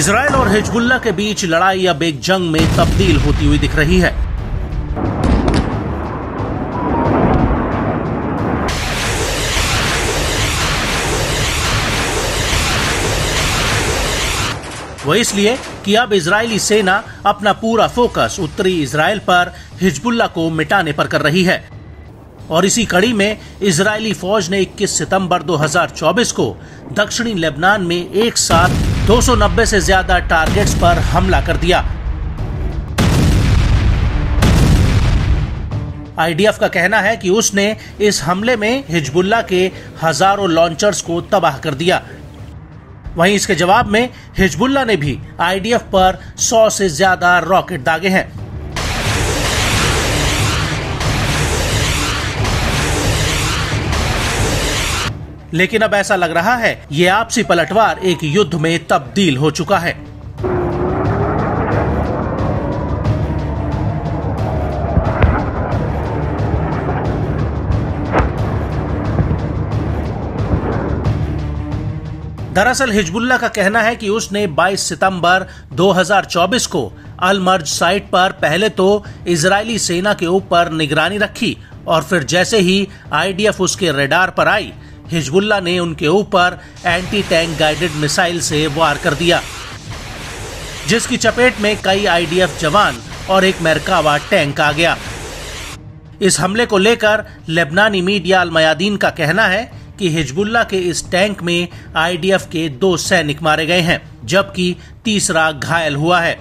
Israel और Hezbollah के बीच लड़ाई अब एक जंग में तब्दील होती हुई दिख रही है। वो इसलिए कि अब इजरायली सेना अपना पूरा फोकस उत्तरी इजराइल पर हिजबुल्लाह को मिटाने पर कर रही है। और इसी कड़ी में इजरायली फौज ने 21 सितंबर 2024 को दक्षिणी लेबनान में एक साथ 290 से ज्यादा टारगेट्स पर हमला कर दिया। आईडीएफ का कहना है कि उसने इस हमले में हिजबुल्लाह के हजारों लॉन्चर्स को तबाह कर दिया। वहीं इसके जवाब में हिजबुल्लाह ने भी आईडीएफ पर 100 से ज्यादा रॉकेट दागे हैं। लेकिन अब ऐसा लग रहा है ये आपसी पलटवार एक युद्ध में तब्दील हो चुका है। दरअसल हिजबुल्लाह का कहना है कि उसने 22 सितंबर 2024 को अल-मर्ज साइट पर पहले तो इजरायली सेना के ऊपर निगरानी रखी और फिर जैसे ही आईडीएफ उसके रडार पर आई, हिजबुल्लाह ने उनके ऊपर एंटी टैंक गाइडेड मिसाइल से वार कर दिया, जिसकी चपेट में कई आईडीएफ जवान और एक मेरकावा टैंक आ गया। इस हमले को लेकर लेबनानी मीडिया अल मयादीन का कहना है कि हिजबुल्लाह के इस टैंक में आईडीएफ के 2 सैनिक मारे गए हैं, जबकि तीसरा घायल हुआ है।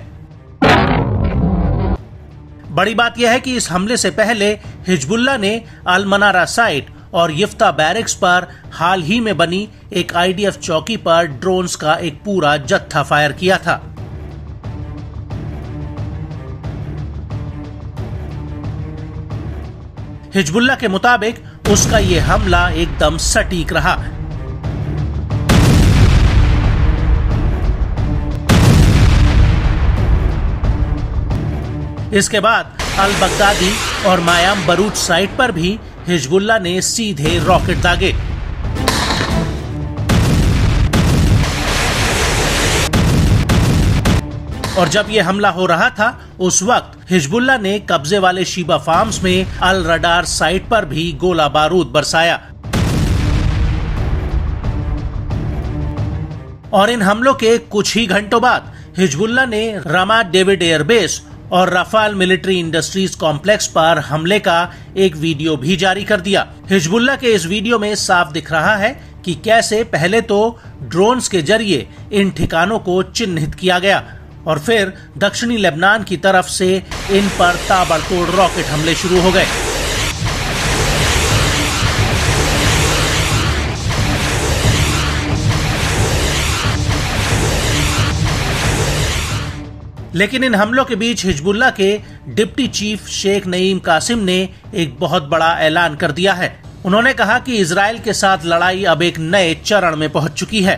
बड़ी बात यह है कि इस हमले से पहले हिजबुल्लाह ने अल मनारा साइट और यफ्ता बैरिक्स पर हाल ही में बनी एक आईडीएफ चौकी पर ड्रोन्स का एक पूरा जत्था फायर किया था। हिजबुल्लाह के मुताबिक उसका ये हमला एकदम सटीक रहा। इसके बाद अल बगदादी और मायाम बरूच साइट पर भी हिजबुल्लाह ने सीधे रॉकेट दागे। और जब यह हमला हो रहा था उस वक्त हिजबुल्लाह ने कब्जे वाले शीबा फार्म्स में अल रडार साइट पर भी गोला बारूद बरसाया। और इन हमलों के कुछ ही घंटों बाद हिजबुल्लाह ने रामात डेविड एयरबेस और राफाल मिलिट्री इंडस्ट्रीज कॉम्प्लेक्स पर हमले का एक वीडियो भी जारी कर दिया। हिजबुल्लाह के इस वीडियो में साफ दिख रहा है कि कैसे पहले तो ड्रोन्स के जरिए इन ठिकानों को चिन्हित किया गया और फिर दक्षिणी लेबनान की तरफ से इन पर ताबड़तोड़ रॉकेट हमले शुरू हो गए। लेकिन इन हमलों के बीच हिजबुल्लाह के डिप्टी चीफ शेख नईम कासिम ने एक बहुत बड़ा ऐलान कर दिया है। उन्होंने कहा कि इजराइल के साथ लड़ाई अब एक नए चरण में पहुंच चुकी है।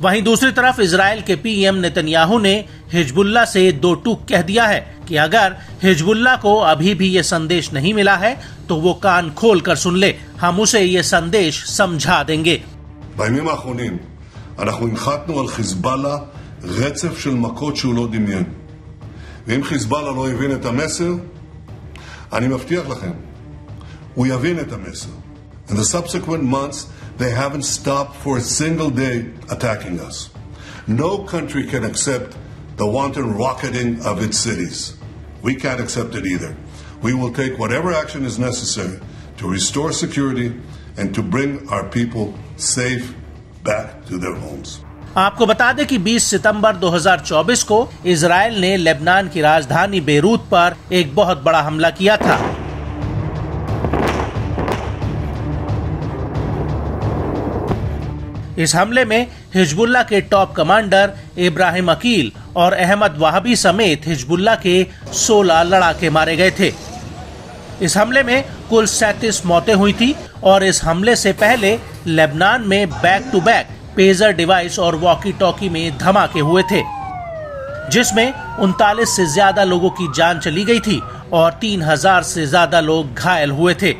वहीं दूसरी तरफ इजराइल के पीएम नेतन्याहू ने हिजबुल्लाह से दो टूक कह दिया है कि अगर हिजबुल्लाह को अभी भी ये संदेश नहीं मिला है तो वो कान खोल कर सुन ले, हम उसे ये संदेश समझा देंगे। בימים האחרונים אנחנו הנחתנו על חיזבאללה רצף של מכות שהוא לא דמיין. ואם חיזבאללה לא הבין את המסר, אני מבטיח לכם, הוא יבין את המסר. In the subsequent months, they haven't stopped for a single day attacking us. No country can accept the wanton rocketing of its cities. We can't accept it either. We will take whatever action is necessary to restore security and to bring our people safe back to their homes. आपको बता दें कि 20 सितंबर 2024 को Israel ने Lebanon की राजधानी Beirut पर एक बहुत बड़ा हमला किया था। इस हमले में हिजबुल्लाह के टॉप कमांडर इब्राहिम अकील और अहमद वाहबी समेत हिजबुल्लाह के 16 लड़ाके मारे गए थे। इस हमले में कुल 37 मौतें हुई थी और इस हमले से पहले लेबनान में back to back pager device और वॉकी टॉकी में धमाके हुए थे, जिसमें 39 से ज्यादा लोगों की जान चली गई थी और 3000 से ज्यादा लोग घायल हुए थे।